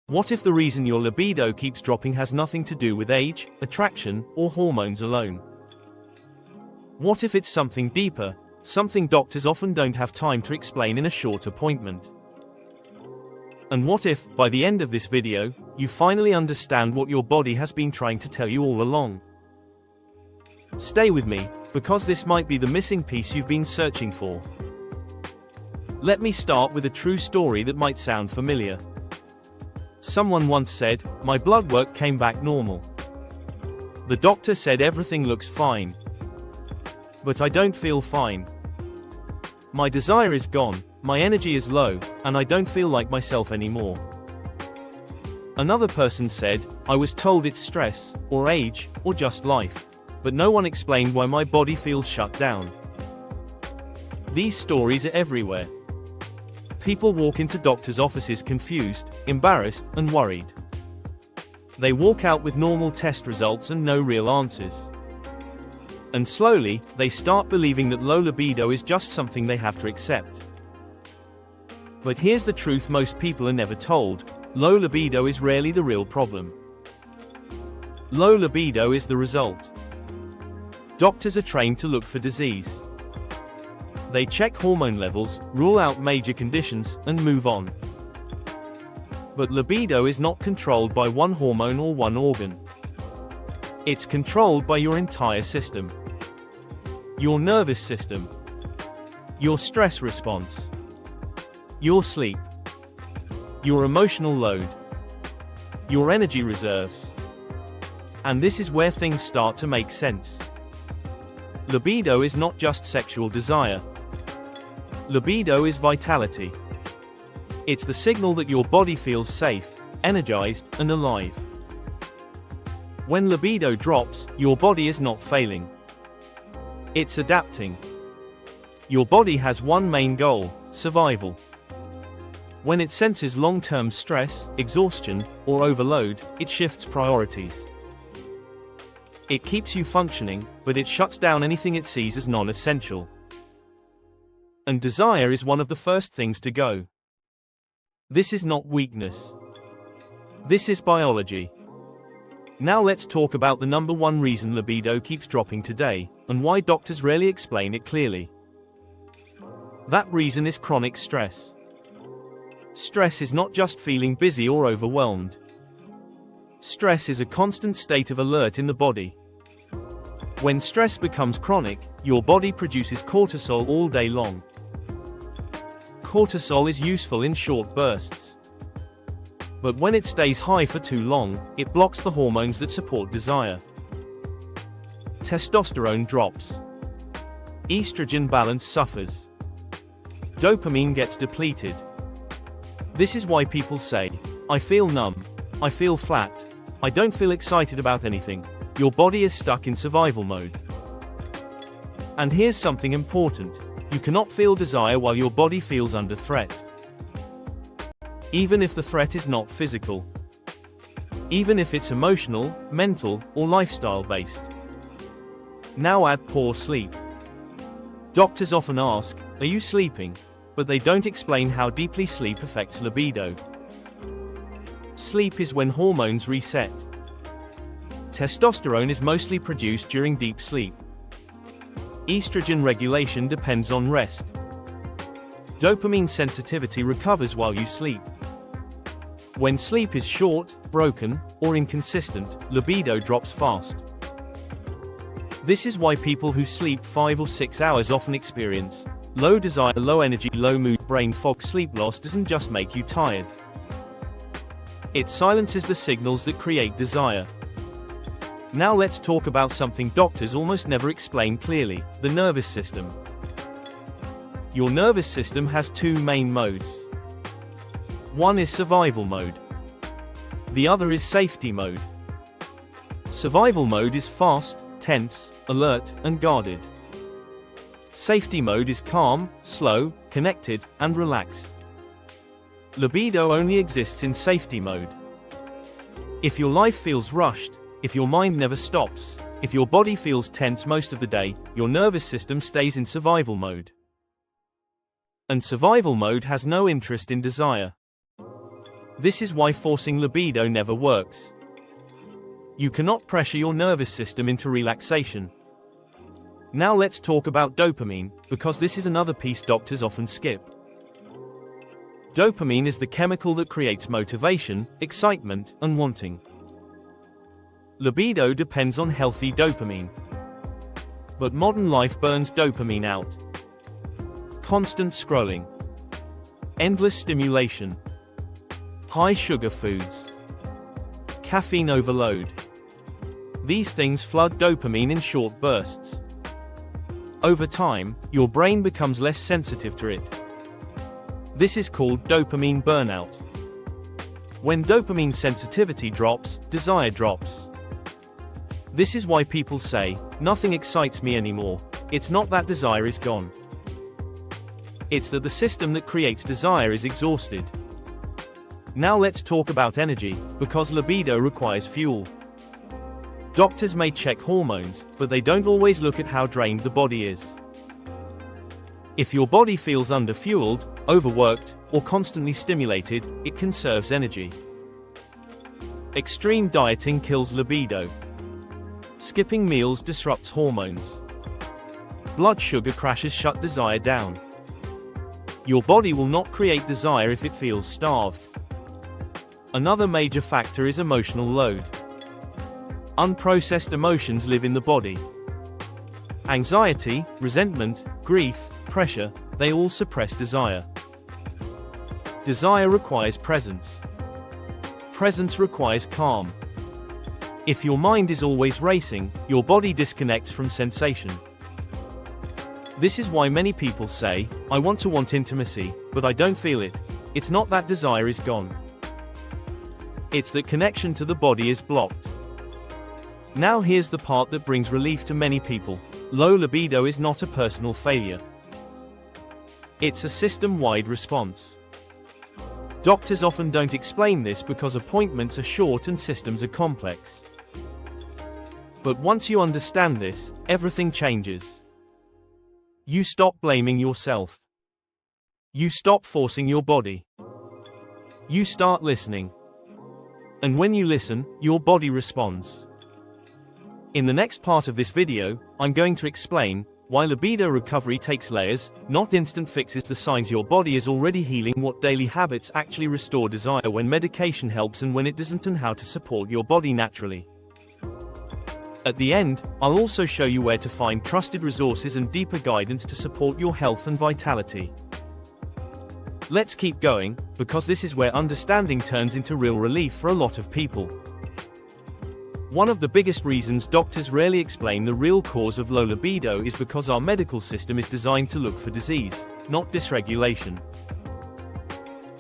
What if the reason your libido keeps dropping has nothing to do with age, attraction, or hormones alone? What if it's something deeper, something doctors often don't have time to explain in a short appointment? And what if, by the end of this video, you finally understand what your body has been trying to tell you all along? Stay with me, because this might be the missing piece you've been searching for. Let me start with a true story that might sound familiar. Someone once said, "My blood work came back normal. The doctor said everything looks fine. But I don't feel fine. My desire is gone, my energy is low, and I don't feel like myself anymore." Another person said, "I was told it's stress, or age, or just life. But no one explained why my body feels shut down." These stories are everywhere. People walk into doctors' offices confused, embarrassed, and worried. They walk out with normal test results and no real answers. And slowly, they start believing that low libido is just something they have to accept. But here's the truth most people are never told: low libido is rarely the real problem. Low libido is the result. Doctors are trained to look for disease. They check hormone levels, rule out major conditions, and move on. But libido is not controlled by one hormone or one organ. It's controlled by your entire system. Your nervous system. Your stress response. Your sleep. Your emotional load. Your energy reserves. And this is where things start to make sense. Libido is not just sexual desire. Libido is vitality. It's the signal that your body feels safe, energized, and alive. When libido drops, your body is not failing. It's adapting. Your body has one main goal: survival. When it senses long-term stress, exhaustion, or overload, it shifts priorities. It keeps you functioning, but it shuts down anything it sees as non-essential. And desire is one of the first things to go. This is not weakness. This is biology. Now let's talk about the number one reason libido keeps dropping today, and why doctors rarely explain it clearly. That reason is chronic stress. Stress is not just feeling busy or overwhelmed. Stress is a constant state of alert in the body. When stress becomes chronic, your body produces cortisol all day long. Cortisol is useful in short bursts. But when it stays high for too long, it blocks the hormones that support desire. Testosterone drops. Estrogen balance suffers. Dopamine gets depleted. This is why people say, "I feel numb. I feel flat. I don't feel excited about anything." Your body is stuck in survival mode. And here's something important: you cannot feel desire while your body feels under threat. Even if the threat is not physical. Even if it's emotional, mental, or lifestyle-based. Now add poor sleep. Doctors often ask, "Are you sleeping?" But they don't explain how deeply sleep affects libido. Sleep is when hormones reset. Testosterone is mostly produced during deep sleep. Estrogen regulation depends on rest. Dopamine sensitivity recovers while you sleep. When sleep is short, broken, or inconsistent, libido drops fast. This is why people who sleep 5 or 6 hours often experience low desire, low energy, low mood, brain fog. Sleep loss doesn't just make you tired. It silences the signals that create desire. Now let's talk about something doctors almost never explain clearly: the nervous system. Your nervous system has two main modes. One is survival mode. The other is safety mode. Survival mode is fast, tense, alert, and guarded. Safety mode is calm, slow, connected, and relaxed. Libido only exists in safety mode. If your life feels rushed, if your mind never stops, if your body feels tense most of the day, your nervous system stays in survival mode. And survival mode has no interest in desire. This is why forcing libido never works. You cannot pressure your nervous system into relaxation. Now let's talk about dopamine, because this is another piece doctors often skip. Dopamine is the chemical that creates motivation, excitement, and wanting. Libido depends on healthy dopamine. But modern life burns dopamine out. Constant scrolling. Endless stimulation. High sugar foods. Caffeine overload. These things flood dopamine in short bursts. Over time, your brain becomes less sensitive to it. This is called dopamine burnout. When dopamine sensitivity drops, desire drops. This is why people say, "Nothing excites me anymore." It's not that desire is gone. It's that the system that creates desire is exhausted. Now let's talk about energy, because libido requires fuel. Doctors may check hormones, but they don't always look at how drained the body is. If your body feels underfueled, overworked, or constantly stimulated, it conserves energy. Extreme dieting kills libido. Skipping meals disrupts hormones. Blood sugar crashes shut desire down. Your body will not create desire if it feels starved. Another major factor is emotional load. Unprocessed emotions live in the body. Anxiety, resentment, grief, pressure, they all suppress desire. Desire requires presence. Presence requires calm. If your mind is always racing, your body disconnects from sensation. This is why many people say, "I want intimacy, but I don't feel it." It's not that desire is gone. It's that connection to the body is blocked. Now here's the part that brings relief to many people. Low libido is not a personal failure. It's a system-wide response. Doctors often don't explain this because appointments are short and systems are complex. But once you understand this, everything changes. You stop blaming yourself. You stop forcing your body. You start listening. And when you listen, your body responds. In the next part of this video, I'm going to explain why libido recovery takes layers, not instant fixes, the signs your body is already healing, what daily habits actually restore desire when medication helps and when it doesn't, and how to support your body naturally. At the end, I'll also show you where to find trusted resources and deeper guidance to support your health and vitality. Let's keep going, because this is where understanding turns into real relief for a lot of people. One of the biggest reasons doctors rarely explain the real cause of low libido is because our medical system is designed to look for disease, not dysregulation.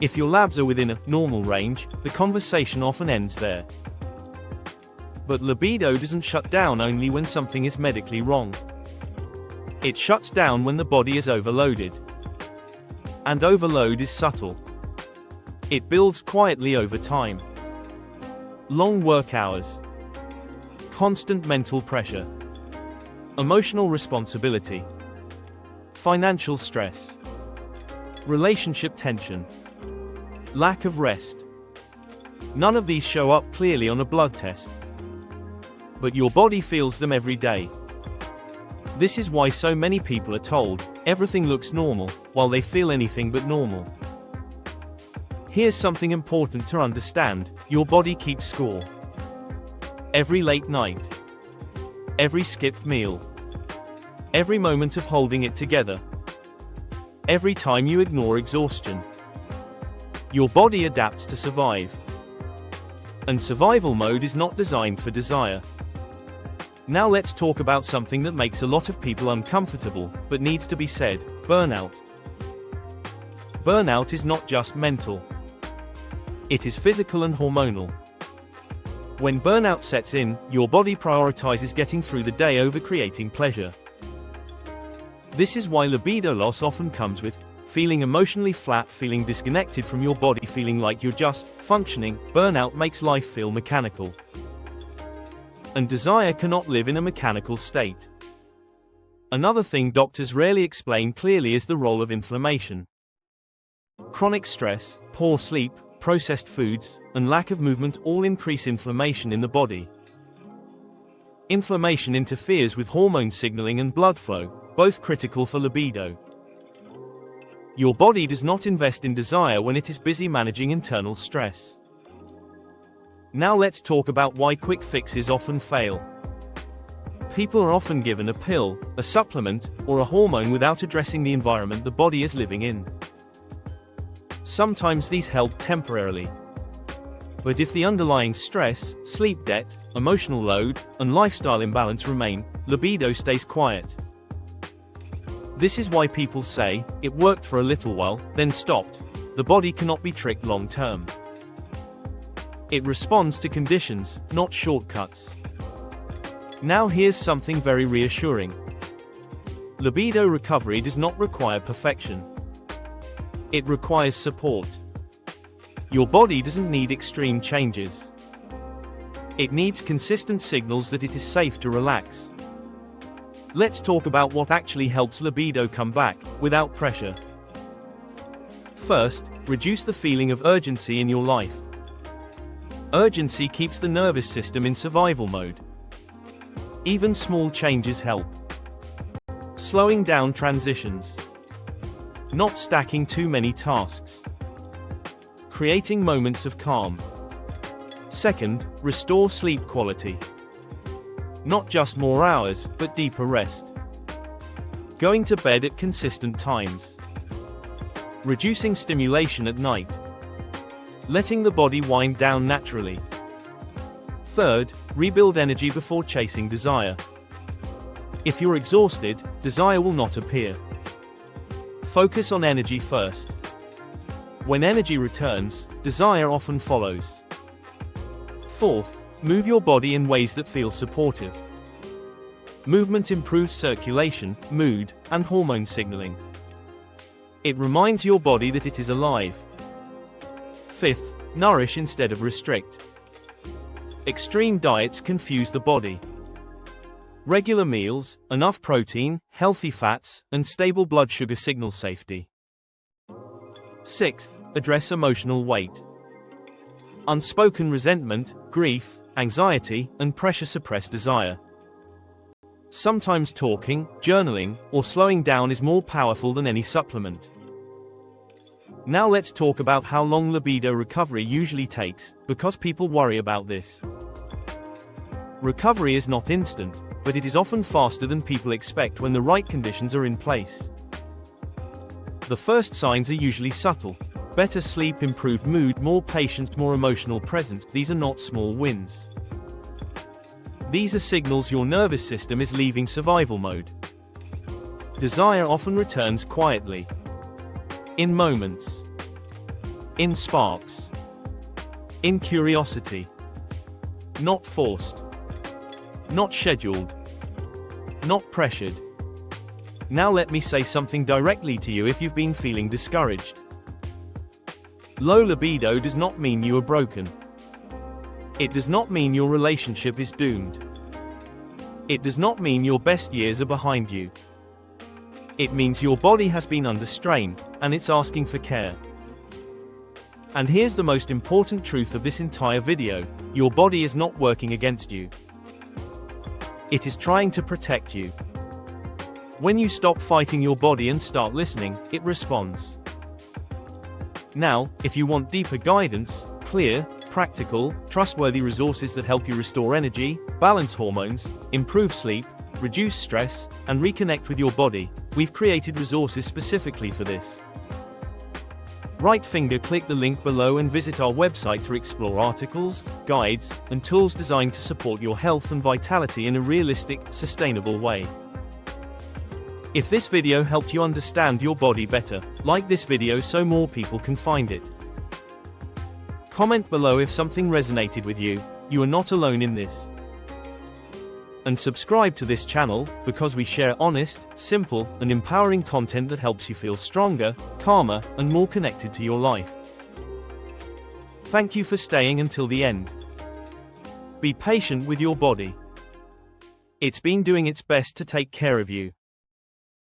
If your labs are within a normal range, the conversation often ends there. But libido doesn't shut down only when something is medically wrong. It shuts down when the body is overloaded. And overload is subtle. It builds quietly over time. Long work hours. Constant mental pressure. Emotional responsibility. Financial stress. Relationship tension. Lack of rest. None of these show up clearly on a blood test. But your body feels them every day. This is why so many people are told, everything looks normal, while they feel anything but normal. Here's something important to understand, your body keeps score. Every late night. Every skipped meal. Every moment of holding it together. Every time you ignore exhaustion. Your body adapts to survive. And survival mode is not designed for desire. Now let's talk about something that makes a lot of people uncomfortable, but needs to be said: burnout. Burnout is not just mental. It is physical and hormonal. When burnout sets in, your body prioritizes getting through the day over creating pleasure. This is why libido loss often comes with feeling emotionally flat, feeling disconnected from your body, feeling like you're just functioning. Burnout makes life feel mechanical. And desire cannot live in a mechanical state. Another thing doctors rarely explain clearly is the role of inflammation. Chronic stress, poor sleep, processed foods, and lack of movement all increase inflammation in the body. Inflammation interferes with hormone signaling and blood flow, both critical for libido. Your body does not invest in desire when it is busy managing internal stress. Now let's talk about why quick fixes often fail. People are often given a pill, a supplement, or a hormone without addressing the environment the body is living in. Sometimes these help temporarily. But if the underlying stress, sleep debt, emotional load, and lifestyle imbalance remain, libido stays quiet. This is why people say, it worked for a little while, then stopped. The body cannot be tricked long term. It responds to conditions, not shortcuts. Now here's something very reassuring. Libido recovery does not require perfection. It requires support. Your body doesn't need extreme changes. It needs consistent signals that it is safe to relax. Let's talk about what actually helps libido come back, without pressure. First, reduce the feeling of urgency in your life. Urgency keeps the nervous system in survival mode. Even small changes help. Slowing down transitions. Not stacking too many tasks. Creating moments of calm. Second, restore sleep quality. Not just more hours, but deeper rest. Going to bed at consistent times. Reducing stimulation at night. Letting the body wind down naturally. Third, rebuild energy before chasing desire. If you're exhausted, desire will not appear. Focus on energy first. When energy returns, desire often follows. Fourth, move your body in ways that feel supportive. Movement improves circulation, mood, and hormone signaling. It reminds your body that it is alive. Fifth, nourish instead of restrict. Extreme diets confuse the body. Regular meals, enough protein, healthy fats, and stable blood sugar signal safety. Sixth, address emotional weight. Unspoken resentment, grief, anxiety, and pressure suppress desire. Sometimes talking, journaling, or slowing down is more powerful than any supplement. Now let's talk about how long libido recovery usually takes, because people worry about this. Recovery is not instant, but it is often faster than people expect when the right conditions are in place. The first signs are usually subtle. Better sleep, improved mood, more patience, more emotional presence. These are not small wins. These are signals your nervous system is leaving survival mode. Desire often returns quietly. In moments. In sparks. In curiosity. Not forced. Not scheduled. Not pressured. Now let me say something directly to you if you've been feeling discouraged. Low libido does not mean you are broken. It does not mean your relationship is doomed. It does not mean your best years are behind you. It means your body has been under strain, and it's asking for care. And here's the most important truth of this entire video: your body is not working against you. It is trying to protect you. When you stop fighting your body and start listening, it responds. Now, if you want deeper guidance, clear, practical, trustworthy resources that help you restore energy, balance hormones, improve sleep, reduce stress, and reconnect with your body, we've created resources specifically for this. Right finger click the link below and visit our website to explore articles, guides, and tools designed to support your health and vitality in a realistic, sustainable way. If this video helped you understand your body better, like this video so more people can find it. Comment below if something resonated with you. You are not alone in this. And subscribe to this channel, because we share honest, simple, and empowering content that helps you feel stronger, calmer, and more connected to your life. Thank you for staying until the end. Be patient with your body. It's been doing its best to take care of you.